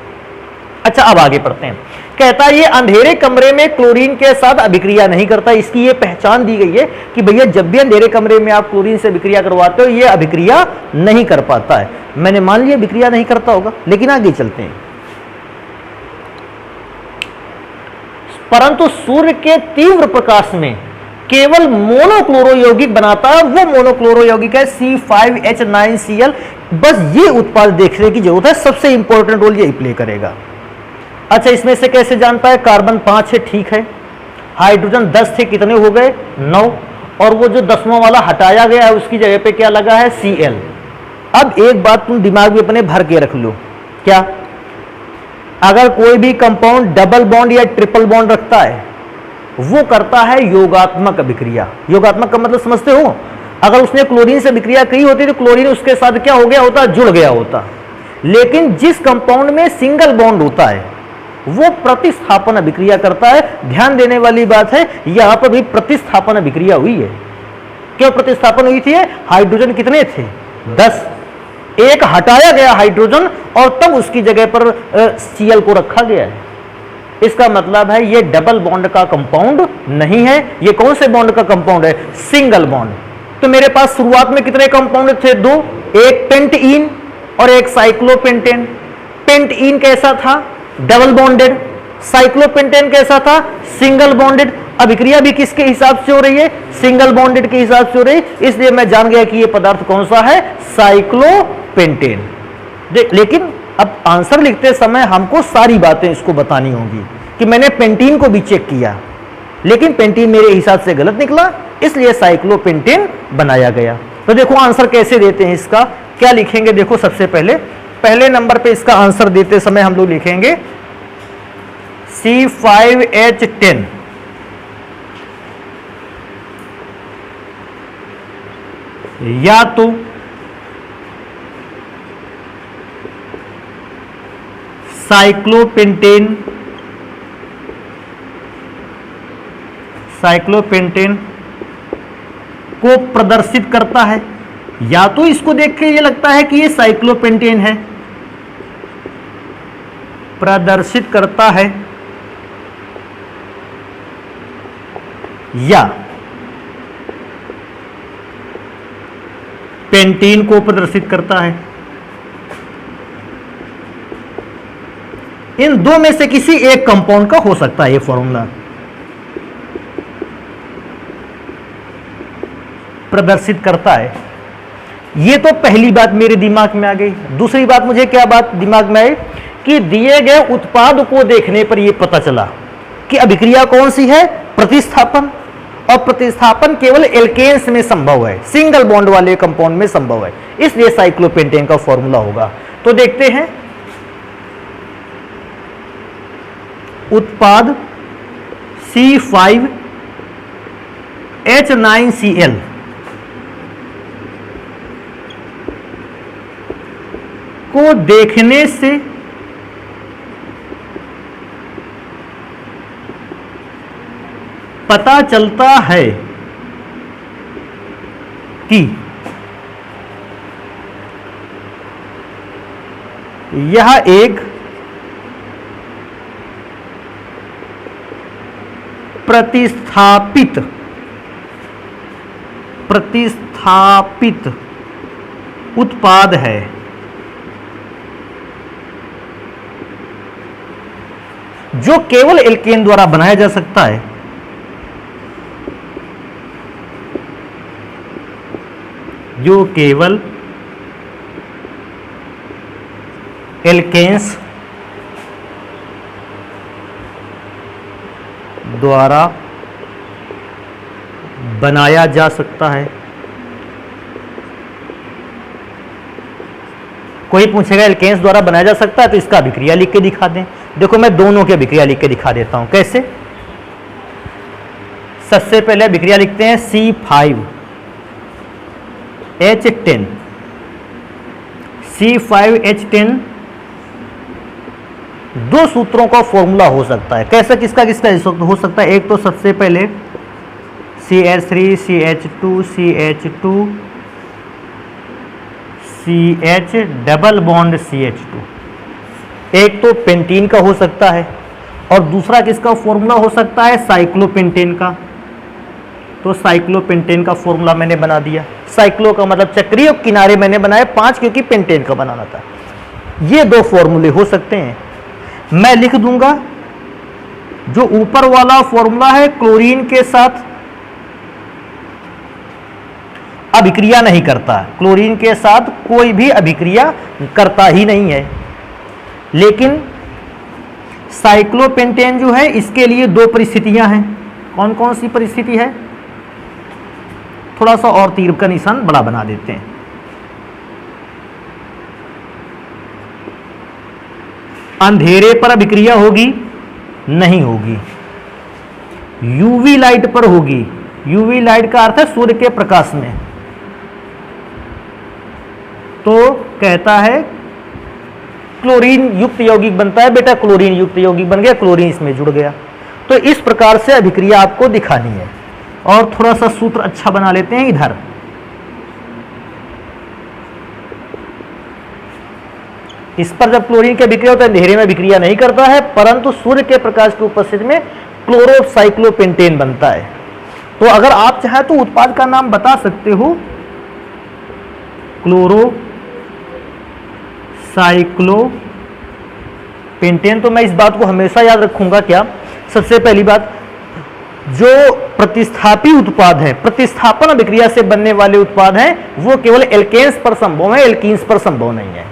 अच्छा अब आगे पढ़ते हैं। कहता है ये अंधेरे कमरे में क्लोरीन के साथ अभिक्रिया नहीं करता। इसकी ये पहचान दी गई है कि भैया जब भी अंधेरे कमरे में आप क्लोरीन से अभिक्रिया करवाते हो, ये अभिक्रिया नहीं कर पाता है। मैंने मान लिया अभिक्रिया नहीं करता होगा, लेकिन आगे चलते हैं। परंतु सूर्य के तीव्र प्रकाश में केवल मोनोक्लोरो यौगिक बनाता है, वो मोनोक्लोरो यौगिक है C5H9Cl। बस ये उत्पाद देखने की जरूरत है, सबसे इंपॉर्टेंट रोल यही प्ले करेगा। अच्छा इसमें से कैसे जानता है, कार्बन 5 है, ठीक है, हाइड्रोजन 10 थे, कितने हो गए 9, और वो जो 10वां वाला हटाया गया है उसकी जगह पे क्या लगा है Cl। अब एक बात तुम दिमाग में अपने भर के रख लो, क्या अगर कोई भी कंपाउंड डबल बॉन्ड या ट्रिपल बॉन्ड रखता है, वो करता है योगात्मक अभिक्रिया। योगात्मक का मतलब समझते हो, अगर उसने क्लोरीन से अभिक्रिया की होती तो क्लोरीन उसके साथ क्या हो गया होता, जुड़ गया होता। लेकिन जिस कंपाउंड में सिंगल बॉन्ड होता है वो प्रतिस्थापन अभिक्रिया करता है। ध्यान देने वाली बात है, यहां पर भी प्रतिस्थापन अभिक्रिया हुई है। क्यों प्रतिस्थापन हुई थी? हाइड्रोजन कितने थे 10, एक हटाया गया हाइड्रोजन और तब उसकी जगह पर Cl को रखा गया है। इसका मतलब है ये डबल बॉन्ड का कंपाउंड नहीं है। ये कौन से बॉन्ड का कंपाउंड है? Single bond. तो मेरे पास शुरुआत में कितने कंपाउंड थे? दो, एक पेंटईन और एक साइक्लोपेंटेन। पेंटईन कैसा था? Double bonded. साइक्लोपेंटेन कैसा था? Single bonded. अभिक्रिया भी किसके हिसाब से हो रही है? सिंगल बॉन्डेड के हिसाब से हो रही है। इसलिए मैं जान गया कि ये पदार्थ कौन सा है, साइक्लोपेंटेन। लेकिन अब आंसर लिखते समय हमको सारी बातें इसको बतानी होंगी कि मैंने पेंटीन को भी चेक किया, लेकिन पेंटीन मेरे हिसाब से गलत निकला, इसलिए साइक्लोपेंटेन बनाया गया। तो देखो आंसर कैसे देते हैं इसका, क्या लिखेंगे? देखो सबसे पहले नंबर पे इसका आंसर देते समय हम लोग लिखेंगे C5H10 या तो साइक्लोपेंटेन को प्रदर्शित करता है, या तो इसको देख के ये लगता है कि ये साइक्लोपेंटेन है, प्रदर्शित करता है, पेंटीन को प्रदर्शित करता है। इन दो में से किसी एक कंपाउंड का हो सकता है ये फॉर्मूला, प्रदर्शित करता है। ये तो पहली बात मेरे दिमाग में आ गई। दूसरी बात मुझे क्या बात दिमाग में आई कि दिए गए उत्पाद को देखने पर यह पता चला कि अभिक्रिया कौन सी है, प्रतिस्थापन, और प्रतिस्थापन केवल एल्केन्स में संभव है, सिंगल बॉन्ड वाले कंपाउंड में संभव है, इसलिए साइक्लोपेंटेन का फॉर्मूला होगा। तो देखते हैं, उत्पाद C5H9Cl को देखने से पता चलता है कि यह एक प्रतिस्थापित उत्पाद है, जो केवल एल्केन द्वारा बनाया जा सकता है। जो केवल एल्केन्स द्वारा बनाया जा सकता है। कोई पूछेगा एल्केन्स द्वारा बनाया जा सकता है तो इसका अभिक्रिया लिख के दिखा दें। देखो मैं दोनों की अभिक्रिया लिख के दिखा देता हूं। कैसे? सबसे पहले अभिक्रिया लिखते हैं C5H10। C5H10 दो सूत्रों का फॉर्मूला हो सकता है। कैसे? किसका किसका हो सकता है? एक तो सबसे पहले CH3 CH2 CH2 CH double bond CH2, एक तो पेंटीन का हो सकता है और दूसरा किसका फॉर्मूला हो सकता है? साइक्लोपेंटेन का। तो साइक्लोपेंटेन का फॉर्मूला मैंने बना दिया। साइक्लो का मतलब चक्रीय, किनारे मैंने बनाए 5 क्योंकि पेंटेन का बनाना था। ये दो फॉर्मूले हो सकते हैं। मैं लिख दूंगा जो ऊपर वाला फॉर्मूला है, क्लोरीन के साथ अभिक्रिया नहीं करता, क्लोरीन के साथ कोई भी अभिक्रिया करता ही नहीं है। लेकिन साइक्लोपेंटेन जो है इसके लिए दो परिस्थितियां हैं। कौन कौन सी परिस्थिति है? थोड़ा सा और तीर का निशान बड़ा बना देते हैं। अंधेरे पर अभिक्रिया होगी? नहीं होगी। यूवी लाइट पर होगी। यूवी लाइट का अर्थ है सूर्य के प्रकाश में। तो कहता है क्लोरीन युक्त यौगिक बनता है। बेटा क्लोरीन युक्त यौगिक बन गया, क्लोरीन इसमें जुड़ गया। तो इस प्रकार से अभिक्रिया आपको दिखानी है। और थोड़ा सा सूत्र अच्छा बना लेते हैं इधर। इस पर जब क्लोरीन की अभिक्रिया होता है, अंधेरे में अभिक्रिया नहीं करता है, परंतु सूर्य के प्रकाश की उपस्थिति में क्लोरोसाइक्लोपेंटेन बनता है। तो अगर आप चाहे तो उत्पाद का नाम बता सकते हो, क्लोरोसाइक्लोपेंटेन। तो मैं इस बात को हमेशा याद रखूंगा। क्या? सबसे पहली बात, जो प्रतिस्थापी उत्पाद है, प्रतिस्थापन अभिक्रिया से बनने वाले उत्पाद हैं, वो केवल एल्केन्स पर संभव है, एल्कीन्स पर संभव नहीं है।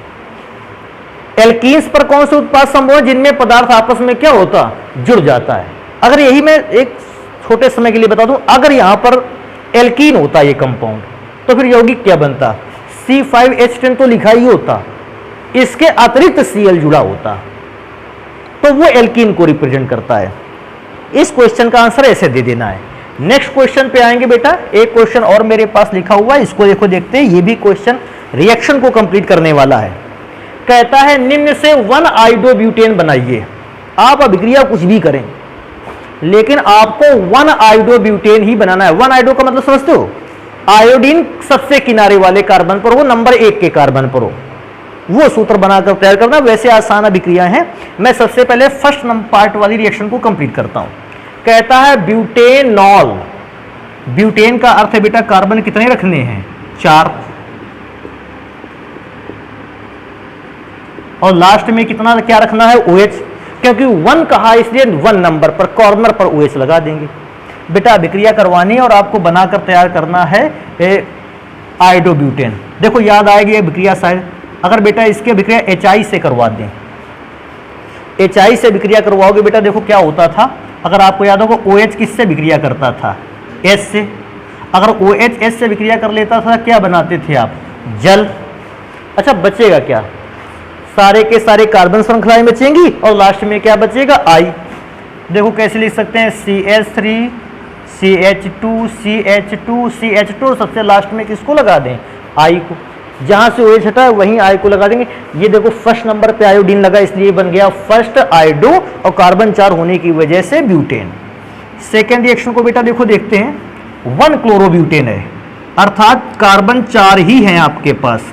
एल्कीन्स पर कौन से उत्पाद संभव है? जिनमें पदार्थ आपस में क्या होता? जुड़ जाता है। अगर यही मैं एक छोटे समय के लिए बता दूं, अगर यहां पर एल्कीन होता ये कंपाउंड, तो फिर यौगिक क्या बनता? C5H10 तो लिखा ही होता, इसके अतिरिक्त Cl जुड़ा होता, तो वो एल्कीन को रिप्रेजेंट करता है। इस क्वेश्चन का आंसर ऐसे दे देना है। नेक्स्ट क्वेश्चन पे आएंगे बेटा। एक क्वेश्चन और मेरे पास लिखा हुआ है, इसको देखो, देखते हैं। ये भी क्वेश्चन रिएक्शन को कंप्लीट करने वाला है। कहता है निम्न से 1-आइडोब्यूटेन बनाइए। आप अभिक्रिया कुछ भी करें, लेकिन आपको 1-आइडोब्यूटेन ही बनाना है। 1-आइडो का मतलब समझते हो? आयोडीन सबसे किनारे वाले कार्बन पर हो, नंबर 1 के कार्बन पर हो, वो सूत्र बनाकर तैयार करना। वैसे आसान अभिक्रिया है। मैं सबसे पहले फर्स्ट नंबर पार्ट वाली रिएक्शन को कंप्लीट करता हूं। कहता है ब्यूटेनॉल। ब्यूटेन का अर्थ है बेटा कार्बन कितने रखने हैं? 4। और लास्ट में कितना क्या रखना है, OH, क्योंकि 1 कहा इसलिए 1 नंबर पर कॉर्नर पर OH लगा देंगे। बेटा अभिक्रिया करवानी है और आपको बनाकर तैयार करना है आयोडोब्यूटेन। देखो याद आएगी अभिक्रिया शायद, अगर बेटा इसकी अभिक्रिया HI से करवा दें, HI से अभिक्रिया करवाओगे बेटा, देखो क्या होता था, अगर आपको याद होगा OH किससे अभिक्रिया करता था, H से। अगर OH H से अभिक्रिया कर लेता था क्या बनाते थे आप, जल। अच्छा बचेगा क्या, सारे के सारे कार्बन श्रृंखलाएं बचेंगी और लास्ट में क्या बचेगा, I। देखो कैसे लिख सकते हैं, CH3 CH2 CH2 CH2 और सबसे लास्ट में किसको लगा दें, I को। जहां से OH हटा है वहीं I को लगा देंगे। ये देखो फर्स्ट नंबर पे आयोडीन लगा इसलिए बन गया फर्स्ट आयोडो और कार्बन 4 होने की वजह से ब्यूटेन। सेकेंड रिएक्शन को बेटा देखो देखते हैं, 1 क्लोरोब्यूटेन है, अर्थात कार्बन 4 ही हैं आपके पास,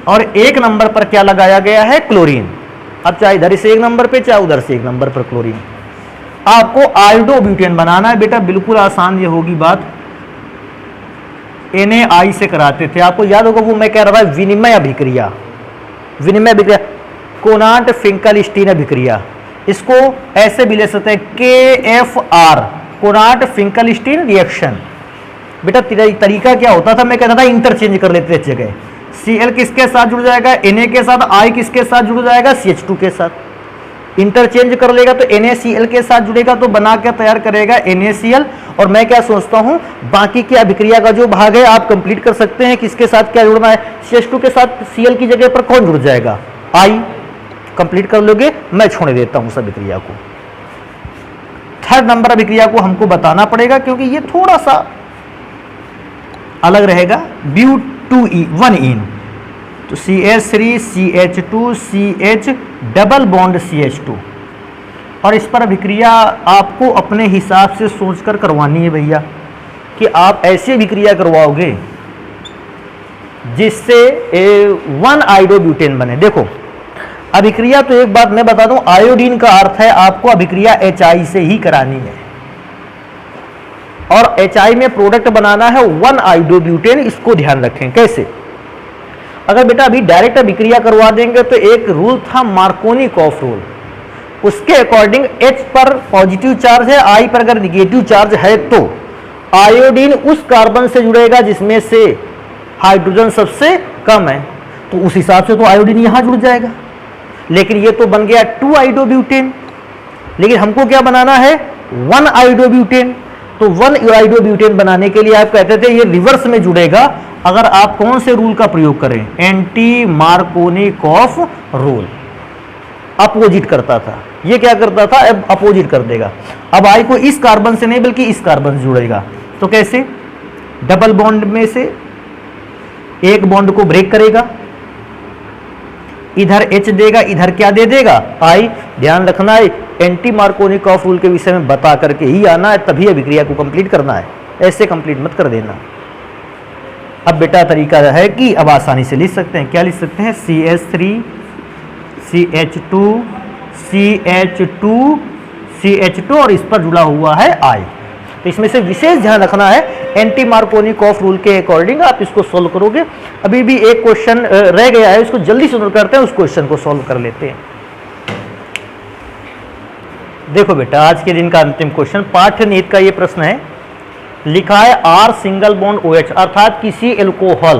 और 1 नंबर पर क्या लगाया गया है, क्लोरीन। अब चाहे इधर से 1 नंबर पे चाहे उधर से 1 नंबर पर क्लोरीन। आपको आयोडोब्यूटेन बनाना है बेटा, बिल्कुल आसान ये होगी बात। NaI से कराते थे, आपको याद होगा वो मैं कह रहा था विनिमय अभिक्रिया, विनिमय अभिक्रिया, कोनाट फिंकलस्टीन अभिक्रिया। इसको ऐसे भी ले सकते हैं KFR, कोनाट फिंकलस्टीन रिएक्शन। बेटा तरीका क्या होता था, मैं कहता था इंटरचेंज कर लेते थे जगह, Cl किसके साथ जुड़ जाएगा, Na के साथ, I किसके साथ जुड़ जाएगा, CH2 के साथ। इंटरचेंज कर लेगा तो NaCl के साथ जुड़ेगा तो बना के तैयार करेगा NaCl। और मैं क्या सोचता हूं, बाकी की अभिक्रिया का जो भाग है आप कंप्लीट कर सकते हैं, किसके साथ क्या जुड़ना है, CH2 के साथ Cl की जगह पर कौन जुड़ जाएगा, I। कंप्लीट कर लोगे, मैं छोड़ देता हूं उस अभिक्रिया को। थर्ड नंबर अभिक्रिया को हमको बताना पड़ेगा क्योंकि ये थोड़ा सा अलग रहेगा, But2E1ene, तो CH3 CH2 CH double bond CH2। और इस पर अभिक्रिया आपको अपने हिसाब से सोचकर करवानी है भैया, कि आप ऐसी अभिक्रिया करवाओगे जिससे 1 आयोडोब्यूटेन बने। देखो अभिक्रिया तो एक बात मैं बता दूं, आयोडीन का अर्थ है आपको अभिक्रिया HI से ही करानी है, और HI में प्रोडक्ट बनाना है 1 आयोडोब्यूटेन। इसको ध्यान रखें कैसे, अगर बेटा अभी डायरेक्ट अभिक्रिया करवा देंगे तो एक रूल था मार्कोनी-कॉफ रूल, उसके अकॉर्डिंग H पर पॉजिटिव चार्ज है, I पर अगर निगेटिव चार्ज है तो आयोडीन उस कार्बन से जुड़ेगा जिसमें से हाइड्रोजन सबसे कम है, तो उस हिसाब से तो आयोडीन यहां जुड़ जाएगा। लेकिन ये तो बन गया 2 आयोडोब्यूटेन, लेकिन हमको क्या बनाना है, 1 आयोडोब्यूटेन। तो 1 आयोडोब्यूटेन बनाने के लिए आप कहते थे ये रिवर्स में जुड़ेगा, अगर आप कौन से रूल का प्रयोग करें, एंटी मार्कोनी-कॉफ रूल। अपोजिट करता था, ये क्या करता था, अब अपोजिट कर देगा। अब I को इस कार्बन से नहीं बल्कि इस कार्बन से जुड़ेगा, तो कैसे, डबल बॉन्ड में से एक बॉन्ड को ब्रेक करेगा, इधर H देगा, इधर क्या दे देगा, I। ध्यान रखना है, एंटी मार्कोनी-कॉफ रूल के विषय में बता करके ही आना है, तभी अभिक्रिया को कंप्लीट करना है, ऐसे कंप्लीट मत कर देना। अब बेटा तरीका है कि अब आसानी से लिख सकते हैं, क्या लिख सकते हैं, CH3 CH2 CH2 CH2 और इस पर जुड़ा हुआ है I। तो इसमें से विशेष ध्यान रखना है, एंटी मार्कोनी-कॉफ रूल के अकॉर्डिंग आप इसको सॉल्व करोगे। अभी भी एक क्वेश्चन रह गया है, इसको जल्दी से करते हैं, उस क्वेश्चन को सॉल्व कर लेते हैं। देखो बेटा आज के दिन का अंतिम क्वेश्चन, पाठ्य नीति का ये प्रश्न है, लिखा है R सिंगल बॉन्ड OH, अर्थात किसी एल्कोहल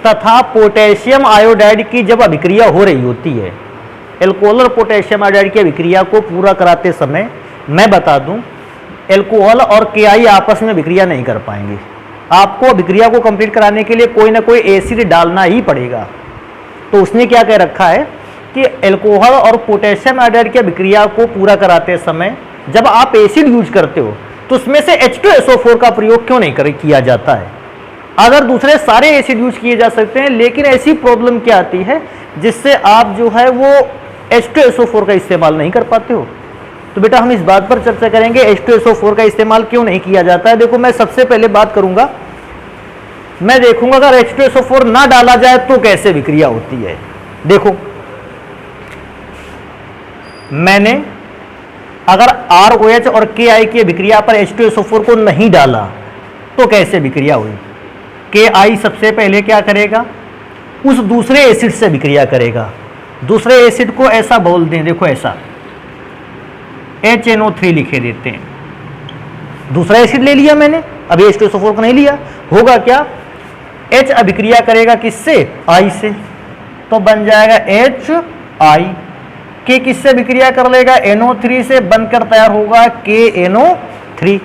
तथा पोटेशियम आयोडाइड की जब अभिक्रिया हो रही होती है, एल्कोहल और पोटेशियम आयोडाइड की अभिक्रिया को पूरा कराते समय मैं बता दूं एल्कोहल और KI आपस में अभिक्रिया नहीं कर पाएंगे। आपको अभिक्रिया को कंप्लीट कराने के लिए कोई ना कोई एसिड डालना ही पड़ेगा। तो उसने क्या कह रखा है कि एल्कोहल और पोटेशियम आयोडाइड की अभिक्रिया को पूरा कराते समय जब आप एसिड यूज करते हो तो उसमें से H2SO4 का प्रयोग क्यों नहीं किया जाता है। अगर दूसरे सारे एसिड यूज किए जा सकते हैं, लेकिन ऐसी प्रॉब्लम क्या आती है जिससे आप जो है वो H2SO4 का इस्तेमाल नहीं कर पाते हो। तो बेटा हम इस बात पर चर्चा करेंगे H2SO4 का इस्तेमाल क्यों नहीं किया जाता है। देखो मैं सबसे पहले बात करूंगा, मैं देखूंगा अगर H2SO4 ना डाला जाए तो कैसे विक्रिया होती है। देखो मैंने अगर ROH और KI की विक्रिया पर H2SO4 को नहीं डाला तो कैसे विक्रिया हुई, के आई सबसे पहले क्या करेगा, उस दूसरे एसिड से अभिक्रिया करेगा। दूसरे एसिड को ऐसा बोल दें, देखो ऐसा HNO3 लिखे देते हैं। दूसरा एसिड ले लिया मैंने, अभी H2SO4 को नहीं लिया। होगा क्या, H अभिक्रिया करेगा किससे, I से, तो बन जाएगा HI। K किससे अभिक्रिया कर लेगा, NO3 से, बनकर तैयार होगा KNO3।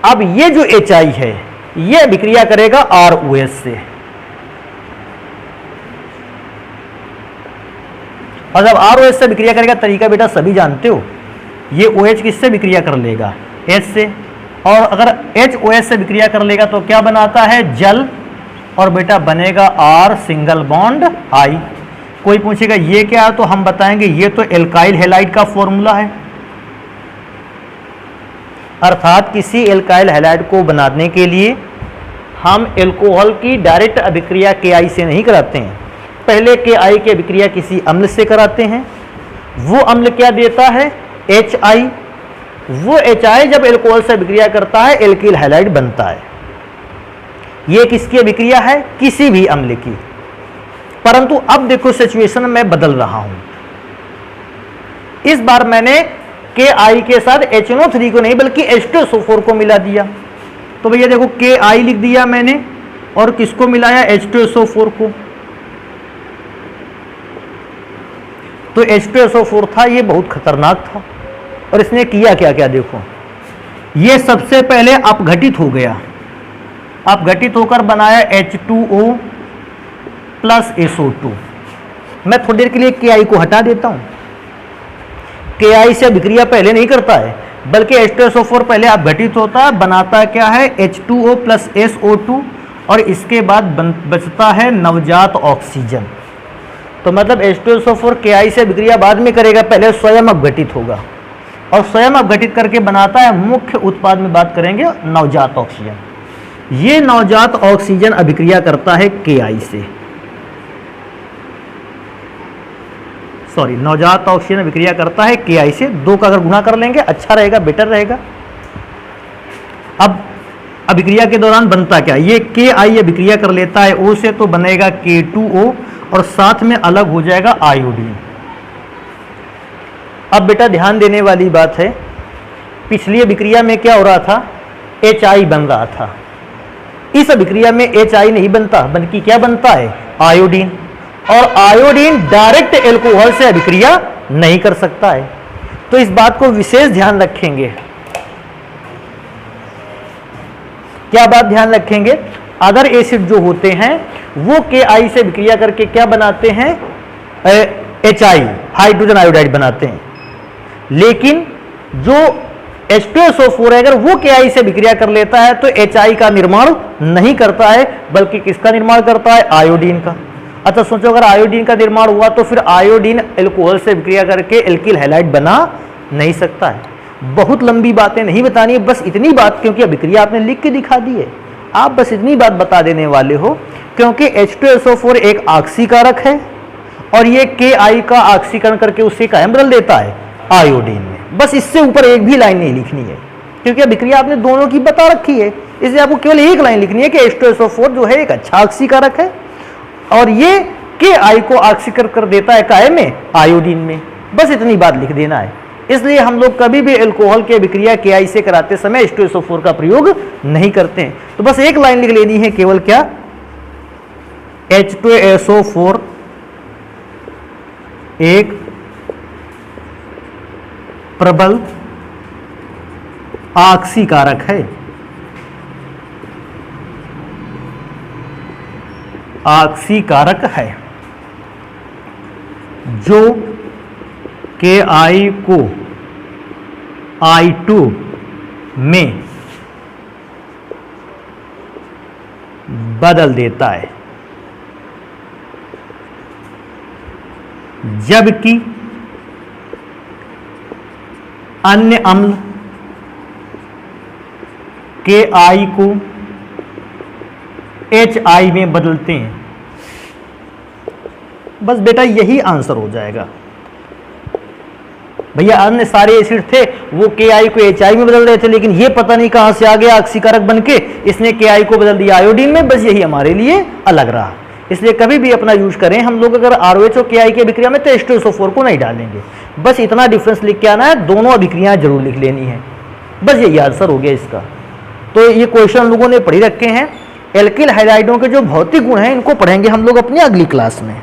अब ये जो HI है ये अभिक्रिया करेगा ROH से, और जब ROH से अभिक्रिया करेगा, तरीका बेटा सभी जानते हो, ये OH किससे अभिक्रिया कर लेगा, H से, और अगर HOH से अभिक्रिया कर लेगा तो क्या बनाता है, जल, और बेटा बनेगा R सिंगल बॉन्ड I। कोई पूछेगा ये क्या है, तो हम बताएंगे ये तो एल्काइल हैलाइड का फॉर्मूला है। अर्थात किसी एल्काइल हैलाइड को बनाने के लिए हम एल्कोहल की डायरेक्ट अभिक्रिया KI से नहीं कराते हैं, पहले KI की अभिक्रिया किसी अम्ल से कराते हैं। वो अम्ल क्या देता है, HI। वो HI जब एल्कोहल से अभिक्रिया करता है एल्किल हैलाइड बनता है। ये किसकी अभिक्रिया है, किसी भी अम्ल की। परंतु अब देखो सिचुएशन मैं बदल रहा हूं, इस बार मैंने KI के साथ HNO3 को नहीं बल्कि H2SO4 को मिला दिया। तो भैया देखो KI लिख दिया मैंने और किसको मिलाया, H2SO4 को। तो H2SO4 था, ये बहुत खतरनाक था, और इसने किया क्या क्या देखो, ये सबसे पहले अपघटित हो गया, अपघटित होकर बनाया H2O प्लस SO2। मैं थोड़ी देर के लिए KI को हटा देता हूं। KI से अभिक्रिया पहले नहीं करता है बल्कि H2SO4 पहले अपघटित होता है, बनाता क्या है H2O प्लस SO2, और इसके बाद बचता है नवजात ऑक्सीजन। तो मतलब H2SO4 KI से अभिक्रिया बाद में करेगा, पहले स्वयं अपघटित होगा, और स्वयं अपघटित करके बनाता है मुख्य उत्पाद में बात करेंगे नवजात ऑक्सीजन। ये नवजात ऑक्सीजन अभिक्रिया करता है KI से, सॉरी नवजात ऑक्सीजन अभिक्रिया करता है KI से। दो का अगर गुणा कर लेंगे अच्छा रहेगा, बेटर रहेगा। अब अभिक्रिया के दौरान बनता क्या, ये KI अभिक्रिया कर लेता है O से, तो बनेगा K2O, और साथ में अलग हो जाएगा आयोडीन। अब बेटा ध्यान देने वाली बात है, पिछली अभिक्रिया में क्या हो रहा था, HI बन रहा था। इस अभिक्रिया में HI नहीं बनता बल्कि क्या बनता है, आयोडीन, और आयोडीन डायरेक्ट एल्कोहल से अभिक्रिया नहीं कर सकता है। तो इस बात को विशेष ध्यान रखेंगे। क्या बात ध्यान रखेंगे, अदर एसिड जो होते हैं वो KI से अभिक्रिया करके क्या बनाते हैं, HI हाइड्रोजन आयोडाइड बनाते हैं, लेकिन जो H2SO4 है अगर वो KI से अभिक्रिया कर लेता है तो HI का निर्माण नहीं करता है बल्कि किसका निर्माण करता है, आयोडीन का। अच्छा सोचो, अगर आयोडीन का निर्माण हुआ तो फिर आयोडीन एल्कोहल से अभिक्रिया करके एल्किल हैलाइड बना नहीं सकता है। बहुत लंबी बातें नहीं बतानी है, बस इतनी बात, क्योंकि अभिक्रिया आपने लिख के दिखा दी है, आप बस इतनी बात बता देने वाले हो, क्योंकि H2SO4 एक ऑक्सीकारक है और ये KI का ऑक्सीकरण करके उससे क्या बदल देता है, आयोडीन में। बस इससे ऊपर एक भी लाइन नहीं लिखनी है, क्योंकि अभिक्रिया आपने दोनों की बता रखी है, इसलिए आपको केवल एक लाइन लिखनी है कि H2SO4 जो है एक अच्छा ऑक्सीकारक है और ये KI को ऑक्सीकरण कर देता है काय में, आयोडीन में। बस इतनी बात लिख देना है। इसलिए हम लोग कभी भी एल्कोहल की अभिक्रिया KI से कराते समय H2SO4 का प्रयोग नहीं करते हैं। तो बस एक लाइन लिख लेनी है केवल, क्या, H2SO4 एक प्रबल ऑक्सीकारक है, ऑक्सीकारक है जो KI को I2 में बदल देता है, जबकि अन्य अम्ल KI को HI में बदलते हैं। बस बेटा यही आंसर हो जाएगा। भैया अन्य सारे एसिड थे वो KI को HI में बदल रहे थे, लेकिन ये पता नहीं कहां से आ गया ऑक्सीकारक बन के, इसने KI को बदल दिया आयोडीन में, बस यही हमारे लिए अलग रहा। इसलिए कभी भी अपना यूज करें हम लोग अगर ROH और KI की अभिक्रिया में तो H2SO4 को नहीं डालेंगे, बस इतना डिफरेंस लिख के आना है, दोनों अभिक्रियाएं जरूर लिख लेनी है, बस यही आंसर हो गया इसका। तो ये क्वेश्चन लोगों ने पढ़ी रखे हैं। एल्किल हाइड्राइडों के जो भौतिक गुण हैं इनको पढ़ेंगे हम लोग अपनी अगली क्लास में।